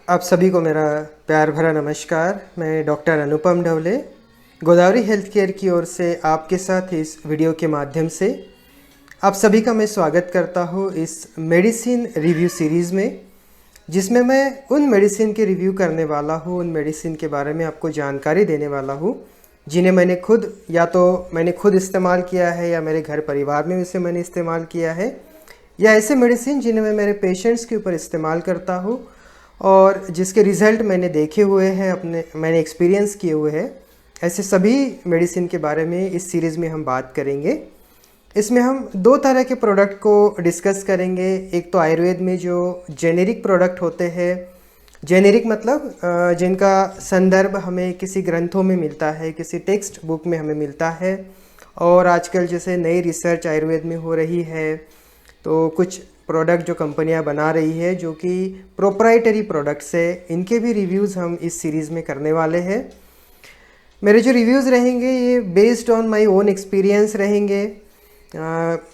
आप सभी को मेरा प्यार भरा नमस्कार। मैं डॉक्टर अनुपम ढवले गोदावरी हेल्थ केयर की ओर से आपके साथ इस वीडियो के माध्यम से आप सभी का मैं स्वागत करता हूँ इस मेडिसिन रिव्यू सीरीज़ में, जिसमें मैं उन मेडिसिन के रिव्यू करने वाला हूँ, उन मेडिसिन के बारे में आपको जानकारी देने वाला हूँ जिन्हें मैंने खुद इस्तेमाल किया है या मेरे घर परिवार में इसे मैंने इस्तेमाल किया है, या ऐसे मेडिसिन जिन्हें मैं मेरे पेशेंट्स के ऊपर इस्तेमाल करता हूँ और जिसके रिज़ल्ट मैंने देखे हुए हैं, मैंने एक्सपीरियंस किए हुए हैं। ऐसे सभी मेडिसिन के बारे में इस सीरीज़ में हम बात करेंगे। इसमें हम दो तरह के प्रोडक्ट को डिस्कस करेंगे। एक तो आयुर्वेद में जो जेनेरिक प्रोडक्ट होते हैं, जेनेरिक मतलब जिनका संदर्भ हमें किसी ग्रंथों में मिलता है, किसी टेक्स्ट बुक में हमें मिलता है, और आजकल जैसे नई रिसर्च आयुर्वेद में हो रही है तो कुछ प्रोडक्ट जो कंपनियां बना रही है जो कि प्रोप्राइटरी प्रोडक्ट्स है, इनके भी रिव्यूज़ हम इस सीरीज़ में करने वाले हैं। मेरे जो रिव्यूज़ रहेंगे ये based on my own experience रहेंगे।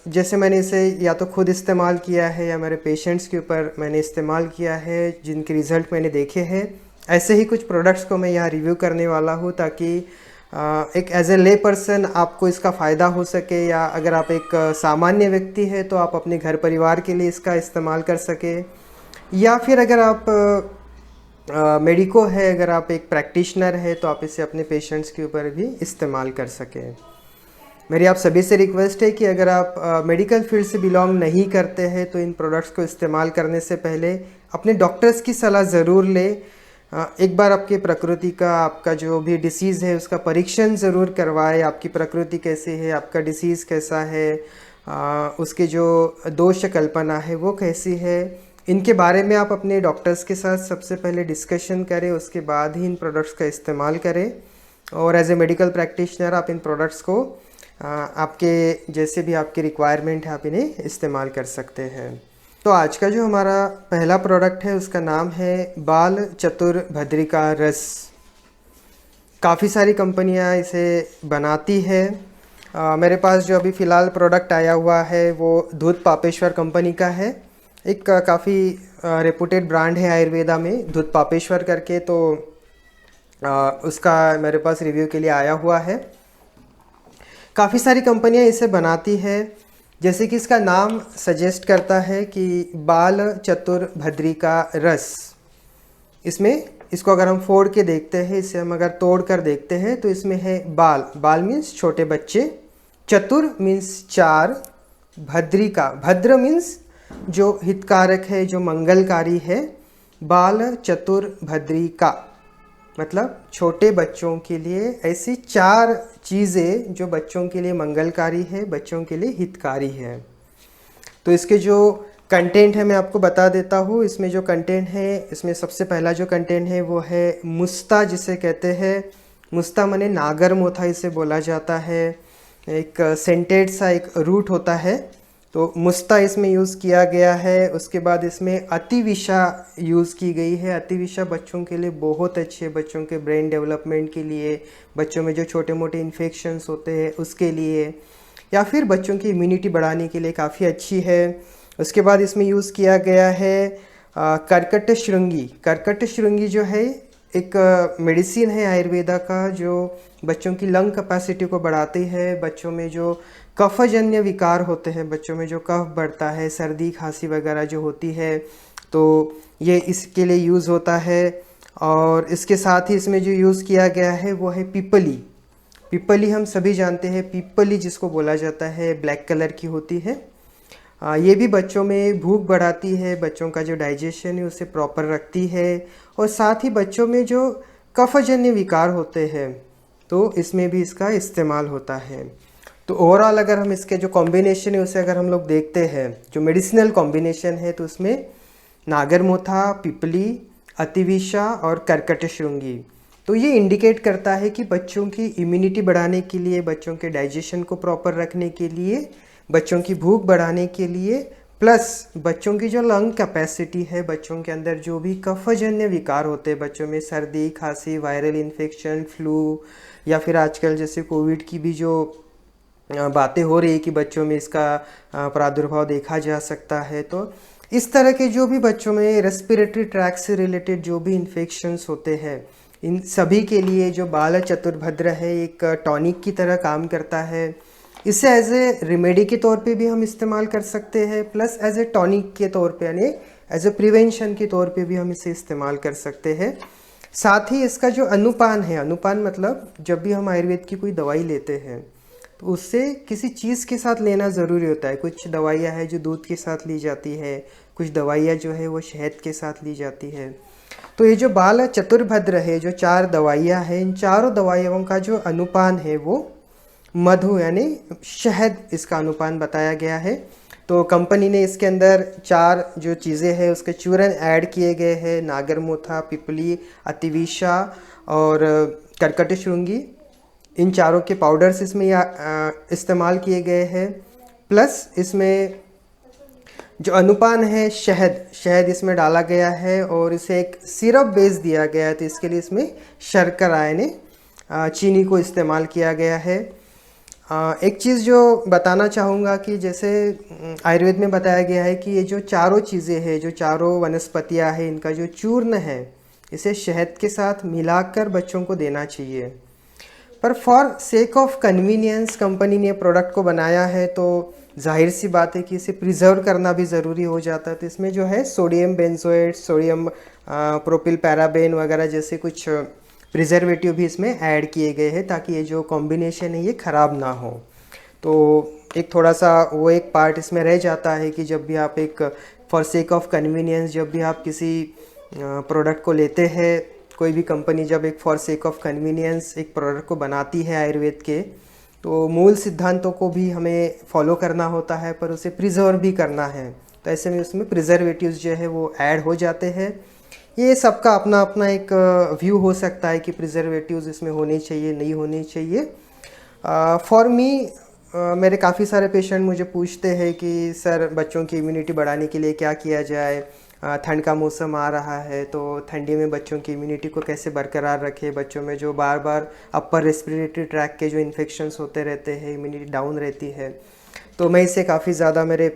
जैसे मैंने इसे या तो खुद इस्तेमाल किया है या मेरे पेशेंट्स के ऊपर मैंने इस्तेमाल किया है, जिनके रिज़ल्ट मैंने देखे हैं, ऐसे ही कुछ प्रोडक्ट्स को मैं यहाँ रिव्यू करने वाला हूँ ताकि एक एज ए ले पर्सन आपको इसका फ़ायदा हो सके, या अगर आप एक सामान्य व्यक्ति है तो आप अपने घर परिवार के लिए इसका इस्तेमाल कर सके, या फिर अगर आप मेडिको है, अगर आप एक प्रैक्टिशनर है तो आप इसे अपने पेशेंट्स के ऊपर भी इस्तेमाल कर सकें। मेरी आप सभी से रिक्वेस्ट है कि अगर आप मेडिकल फील्ड से बिलोंग नहीं करते हैं तो इन प्रोडक्ट्स को इस्तेमाल करने से पहले अपने डॉक्टर्स की सलाह ज़रूर लें। एक बार आपकी प्रकृति का, आपका जो भी डिसीज़ है उसका परीक्षण ज़रूर करवाएं। आपकी प्रकृति कैसी है, आपका डिसीज़ कैसा है, उसके जो दोष कल्पना है वो कैसी है, इनके बारे में आप अपने डॉक्टर्स के साथ सबसे पहले डिस्कशन करें, उसके बाद ही इन प्रोडक्ट्स का इस्तेमाल करें। और एज ए मेडिकल प्रैक्टिशनर आप इन प्रोडक्ट्स को आपके जैसे भी आपकी रिक्वायरमेंट है आप इन्हें इस्तेमाल कर सकते हैं। तो आज का जो हमारा पहला प्रोडक्ट है उसका नाम है बाल चतुर भद्रिका रस। काफ़ी सारी कंपनियां इसे बनाती है। मेरे पास जो अभी फ़िलहाल प्रोडक्ट आया हुआ है वो दूध पापेश्वर कंपनी का है। एक काफ़ी रेपुटेड ब्रांड है आयुर्वेदा में, दूध पापेश्वर करके, तो उसका मेरे पास रिव्यू के लिए आया हुआ है। काफ़ी सारी कंपनियां इसे बनाती है, जैसे कि इसका नाम सजेस्ट करता है कि बाल चतुर भद्रिका रस। इसको अगर हम फोड़ के देखते हैं, इसे हम अगर तोड़ कर देखते हैं तो इसमें है बाल, बाल मीन्स छोटे बच्चे, चतुर मीन्स चार, भद्रिका, भद्र मीन्स जो हितकारक है, जो मंगलकारी है, बाल चतुर भद्रिका मतलब छोटे बच्चों के लिए ऐसी चार चीज़ें जो बच्चों के लिए मंगलकारी है, बच्चों के लिए हितकारी है। तो इसके जो कंटेंट है मैं आपको बता देता हूँ। इसमें जो कंटेंट है, इसमें सबसे पहला जो कंटेंट है वो है मुस्ता, जिसे कहते हैं मुस्ता माने नागर मोथा इसे बोला जाता है। एक सेंटेड सा एक रूट होता है, तो मुस्ता इसमें यूज़ किया गया है। उसके बाद इसमें अतिविषा यूज़ की गई है। अतिविषा बच्चों के लिए बहुत अच्छी है, बच्चों के ब्रेन डेवलपमेंट के लिए, बच्चों में जो छोटे मोटे इन्फेक्शंस होते हैं उसके लिए, या फिर बच्चों की इम्यूनिटी बढ़ाने के लिए काफ़ी अच्छी है। उसके बाद इसमें यूज़ किया गया है कर्कट श्रृंगी। कर्कट श्रृंगी जो है एक मेडिसिन है आयुर्वेदा का जो बच्चों की लंग कैपेसिटी को बढ़ाती है। बच्चों में जो कफजन्य विकार होते हैं, बच्चों में जो कफ बढ़ता है, सर्दी खांसी वगैरह जो होती है, तो ये इसके लिए यूज़ होता है। और इसके साथ ही इसमें जो यूज़ किया गया है वो है पिपली। पिपली हम सभी जानते हैं, पिपली जिसको बोला जाता है ब्लैक कलर की होती है। ये भी बच्चों में भूख बढ़ाती है, बच्चों का जो डाइजेशन है उसे प्रॉपर रखती है, और साथ ही बच्चों में जो कफजन्य विकार होते हैं तो इसमें भी इसका इस्तेमाल होता है। तो ओवरऑल अगर हम इसके जो कॉम्बिनेशन है उसे अगर हम लोग देखते हैं, जो मेडिसिनल कॉम्बिनेशन है, तो उसमें नागरमोथा, पिपली, अतिविषा और कर्कट श्रृंगी, तो ये इंडिकेट करता है कि बच्चों की इम्यूनिटी बढ़ाने के लिए, बच्चों के डाइजेशन को प्रॉपर रखने के लिए, बच्चों की भूख बढ़ाने के लिए, प्लस बच्चों की जो लंग कैपेसिटी है, बच्चों के अंदर जो भी कफजन्य विकार होते हैं, बच्चों में सर्दी खांसी, वायरल इन्फेक्शन, फ्लू, या फिर आजकल जैसे कोविड की भी जो बातें हो रही है कि बच्चों में इसका प्रादुर्भाव देखा जा सकता है, तो इस तरह के जो भी बच्चों में रेस्पिरेटरी ट्रैक से रिलेटेड जो भी इन्फेक्शंस होते हैं, इन सभी के लिए जो बाल चतुर्भद्र है एक टॉनिक की तरह काम करता है। इसे एज ए रेमेडी के तौर पे भी हम इस्तेमाल कर सकते हैं, प्लस एज ए टॉनिक के तौर पे यानी एज ए प्रिवेंशन के तौर पे भी हम इसे इस्तेमाल कर सकते हैं। साथ ही इसका जो अनुपान है, अनुपान मतलब जब भी हम आयुर्वेद की कोई दवाई लेते हैं तो उससे किसी चीज़ के साथ लेना ज़रूरी होता है। कुछ दवाइयाँ हैं जो दूध के साथ ली जाती है, कुछ दवाइयाँ जो है वो शहद के साथ ली जाती है। तो ये जो बाल चतुर्भद्र है, जो 4 दवाइयाँ हैं, इन चारों दवाइयों का जो अनुपान है वो मधु यानी शहद, इसका अनुपान बताया गया है। तो कंपनी ने इसके अंदर 4 जो चीज़ें हैं उसके चूर्ण ऐड किए गए हैं, नागरमोथा, पिपली, अतिविशा और कर्कटशृंगी। इन चारों के पाउडर्स इसमें इस्तेमाल किए गए हैं। प्लस इसमें जो अनुपान है शहद इसमें डाला गया है और इसे एक सिरप बेस दिया गया है। तो इसके लिए इसमें शर्करा यानी चीनी को इस्तेमाल किया गया है। एक चीज़ जो बताना चाहूँगा कि जैसे आयुर्वेद में बताया गया है कि ये जो चारों चीज़ें हैं, जो चारों वनस्पतियाँ हैं, इनका जो चूर्ण है इसे शहद के साथ मिलाकर बच्चों को देना चाहिए। पर for sake of convenience company ने प्रोडक्ट को बनाया है, तो जाहिर सी बात है कि इसे प्रिजर्व करना भी ज़रूरी हो जाता है। तो इसमें जो है sodium benzoate, sodium propyl paraben वगैरह जैसे कुछ प्रिजर्वेटिव भी इसमें ऐड किए गए हैं ताकि ये जो कॉम्बिनेशन है ये ख़राब ना हो। तो एक थोड़ा सा वो एक पार्ट इसमें रह जाता है कि जब भी आप एक फॉर सेक ऑफ कन्वीनियंस, जब भी आप किसी प्रोडक्ट को लेते हैं, कोई भी कंपनी जब एक फॉर सेक ऑफ कन्वीनियंस एक प्रोडक्ट को बनाती है आयुर्वेद के, तो मूल सिद्धांतों को भी हमें फॉलो करना होता है पर उसे प्रिजर्व भी करना है। तो ऐसे में उसमें प्रिजर्वेटिव्स जो है वो ऐड हो जाते हैं। ये सबका अपना अपना एक व्यू हो सकता है कि प्रिजर्वेटिव्स इसमें होने चाहिए, नहीं होने चाहिए। फॉर मी मेरे काफ़ी सारे पेशेंट मुझे पूछते हैं कि सर बच्चों की इम्यूनिटी बढ़ाने के लिए क्या किया जाए, ठंड का मौसम आ रहा है तो ठंडी में बच्चों की इम्यूनिटी को कैसे बरकरार रखें। बच्चों में जो बार बार अपर रेस्पिरेटरी ट्रैक के जो इन्फेक्शंस होते रहते हैं, इम्यूनिटी डाउन रहती है। तो मैं इसे काफ़ी ज़्यादा मेरे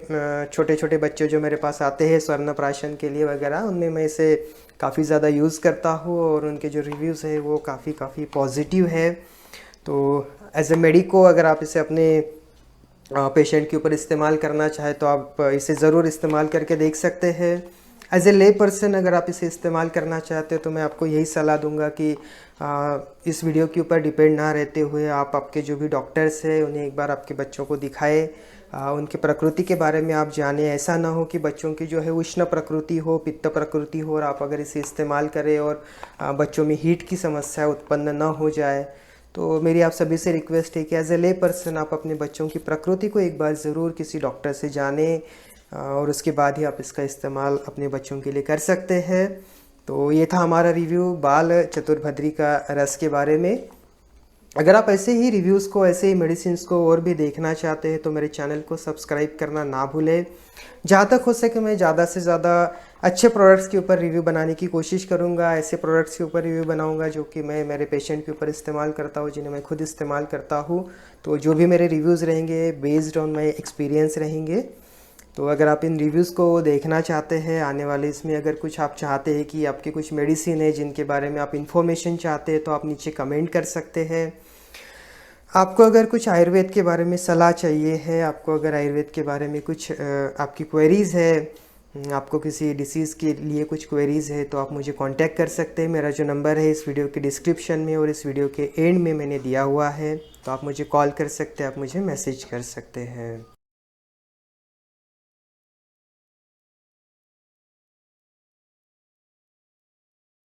छोटे छोटे बच्चे जो मेरे पास आते हैं स्वर्णप्राशन के लिए वगैरह, उनमें मैं इसे काफ़ी ज़्यादा यूज़ करता हूँ और उनके जो रिव्यूज़ है वो काफ़ी पॉजिटिव है। तो एज ए मेडिको अगर आप इसे अपने पेशेंट के ऊपर इस्तेमाल करना चाहे तो आप इसे ज़रूर इस्तेमाल करके देख सकते हैं। एज ए ले पर्सन अगर आप इसे इस्तेमाल करना चाहते हो तो मैं आपको यही सलाह दूंगा कि इस वीडियो के ऊपर डिपेंड ना रहते हुए आप आपके जो भी डॉक्टर्स हैं उन्हें एक बार आपके बच्चों को दिखाएं, उनके प्रकृति के बारे में आप जानें। ऐसा ना हो कि बच्चों की जो है उष्ण प्रकृति हो, पित्त प्रकृति हो और आप अगर इसे इस्तेमाल करें और बच्चों में हीट की समस्या उत्पन्न ना हो जाए। तो मेरी आप सभी से रिक्वेस्ट है कि एज ए ले पर्सन आप अपने बच्चों की प्रकृति को एक बार ज़रूर किसी डॉक्टर से जानें और उसके बाद ही आप इसका इस्तेमाल अपने बच्चों के लिए कर सकते हैं। तो ये था हमारा रिव्यू बाल चतुर्भद्री का रस के बारे में। अगर आप ऐसे ही रिव्यूज़ को, ऐसे ही मेडिसिन्स को और भी देखना चाहते हैं तो मेरे चैनल को सब्सक्राइब करना ना भूलें। जहाँ तक हो सके मैं ज़्यादा से ज़्यादा अच्छे प्रोडक्ट्स के ऊपर रिव्यू बनाने की कोशिश करूँगा। ऐसे प्रोडक्ट्स के ऊपर रिव्यू बनाऊँगा जो कि मैं मेरे पेशेंट के ऊपर इस्तेमाल करता हूँ, जिन्हें मैं खुद इस्तेमाल करता हूँ। तो जो भी मेरे रिव्यूज़ रहेंगे बेस्ड ऑन माई एक्सपीरियंस रहेंगे। तो अगर आप इन रिव्यूज़ को देखना चाहते हैं आने वाले इसमें, अगर कुछ आप चाहते हैं कि आपके कुछ मेडिसिन है जिनके बारे में आप इन्फॉर्मेशन चाहते हैं तो आप नीचे कमेंट कर सकते हैं। आपको अगर कुछ आयुर्वेद के बारे में सलाह चाहिए है, आपको अगर आयुर्वेद के बारे में कुछ आपकी क्वेरीज़ है, आपको किसी डिसीज़ के लिए कुछ क्वेरीज़ है तो आप मुझे कांटेक्ट कर सकते हैं। मेरा जो नंबर है इस वीडियो के डिस्क्रिप्शन में और इस वीडियो के एंड में मैंने दिया हुआ है, तो आप मुझे कॉल कर सकते हैं, आप मुझे मैसेज कर सकते हैं।